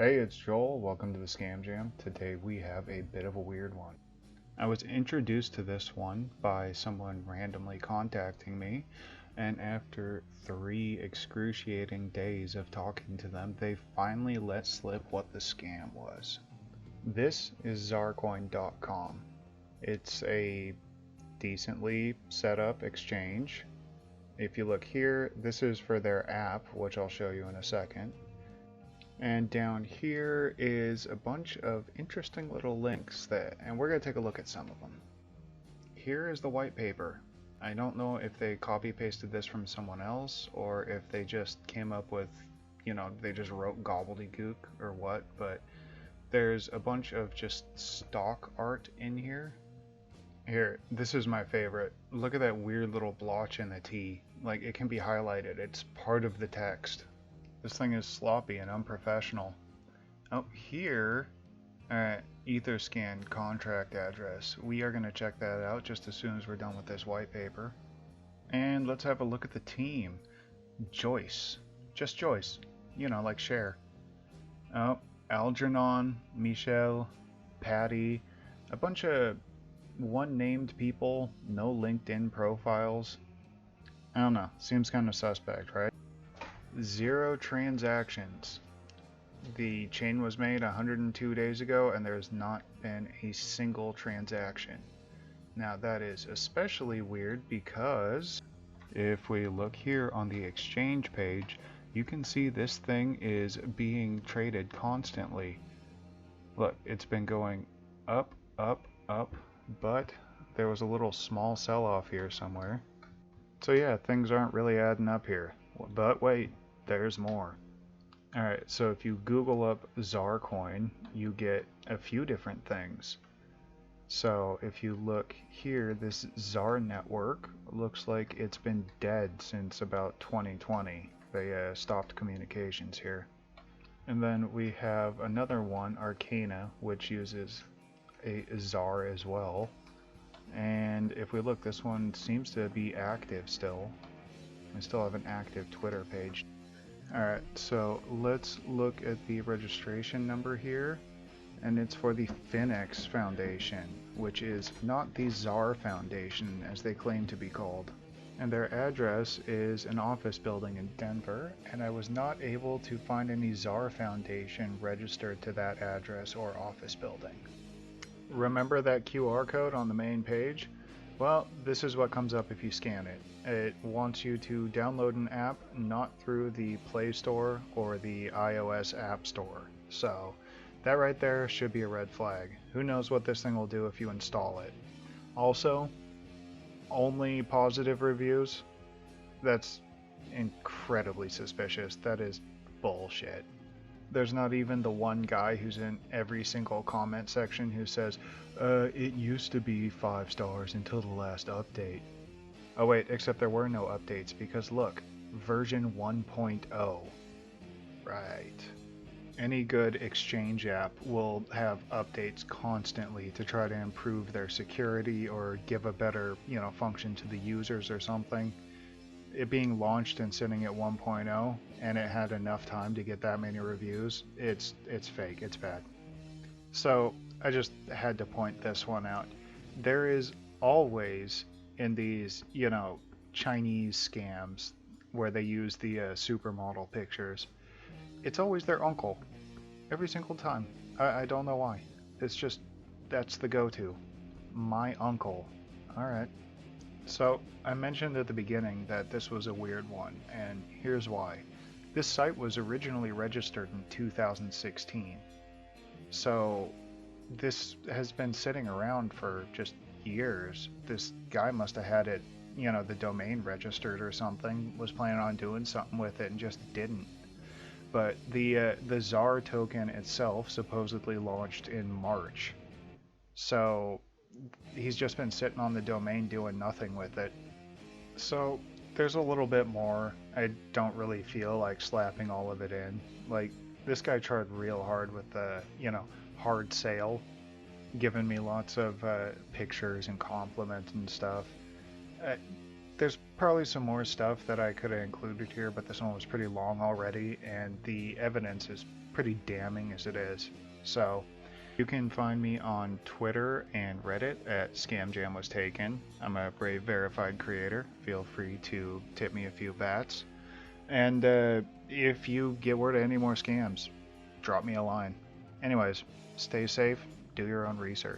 Hey, it's Joel. Welcome to the Scam Jam. Today we have a bit of a weird one. I was introduced to this one by someone randomly contacting me, and after 3 excruciating days of talking to them, they finally let slip what the scam was. This is Xarcoin.com. It's a decently set up exchange. If you look here, this is for their app, which I'll show you in a second. And down here is a bunch of interesting little links and we're going to take a look at some of them. Here is the white paper. I don't know if they copy pasted this from someone else or if they just came up with, they just wrote gobbledygook or what, but there's a bunch of just stock art in here. Here, this is my favorite. Look at that weird little blotch in the T. Like, it can be highlighted. It's part of the text. This thing is sloppy and unprofessional. Oh, here, Etherscan contract address. We are going to check that out just as soon as we're done with this white paper. And let's have a look at the team. Joyce. Just Joyce. Like Cher. Oh, Algernon, Michelle, Patty. A bunch of one-named people. No LinkedIn profiles. I don't know. Seems kind of suspect, right? 0 transactions. The chain was made 102 days ago and there's not been a single transaction. Now that is especially weird because if we look here on the exchange page, you can see this thing is being traded constantly. Look, it's been going up, up, up, but there was a little small sell-off here somewhere. So yeah, things aren't really adding up here. But wait, there's more. Alright, so if you Google up Xarcoin, you get a few different things. So if you look here, this Xar network looks like it's been dead since about 2020. They stopped communications here. And then we have another one, Arcana, which uses a Xar as well. And if we look, this one seems to be active still. I still have an active Twitter page. Alright, so let's look at the registration number here, and it's for the Finex Foundation, which is not the Xar Foundation as they claim to be called. And their address is an office building in Denver, and I was not able to find any Xar Foundation registered to that address or office building. Remember that QR code on the main page? Well, this is what comes up if you scan it. It wants you to download an app not through the Play Store or the iOS App Store. So that right there should be a red flag. Who knows what this thing will do if you install it. Also, only positive reviews. That's incredibly suspicious. That is bullshit. There's not even the one guy who's in every single comment section who says, it used to be 5 stars until the last update. Oh wait, except there were no updates because look, version 1.0. Right. Any good exchange app will have updates constantly to try to improve their security or give a better, function to the users or something. It being launched and sitting at 1.0 and it had enough time to get that many reviews, it's fake, it's bad. So I just had to point this one out. There is always in these, Chinese scams where they use the supermodel pictures, it's always their uncle. Every single time. I don't know why. It's just, that's the go-to. My uncle. Alright. So, I mentioned at the beginning that this was a weird one, and here's why. This site was originally registered in 2016. So, this has been sitting around for just years. This guy must have had it, the domain registered or something, was planning on doing something with it and just didn't. But the Xar token itself supposedly launched in March. So he's just been sitting on the domain doing nothing with it. So there's a little bit more. I don't really feel like slapping all of it in. Like, this guy tried real hard with the, hard sale, giving me lots of pictures and compliments and stuff. There's probably some more stuff that I could have included here, but this one was pretty long already, and the evidence is pretty damning as it is. So you can find me on Twitter and Reddit at ScamJamWasTaken. I'm a Brave verified creator. Feel free to tip me a few bats. And if you get word of any more scams, drop me a line. Anyways, stay safe, do your own research.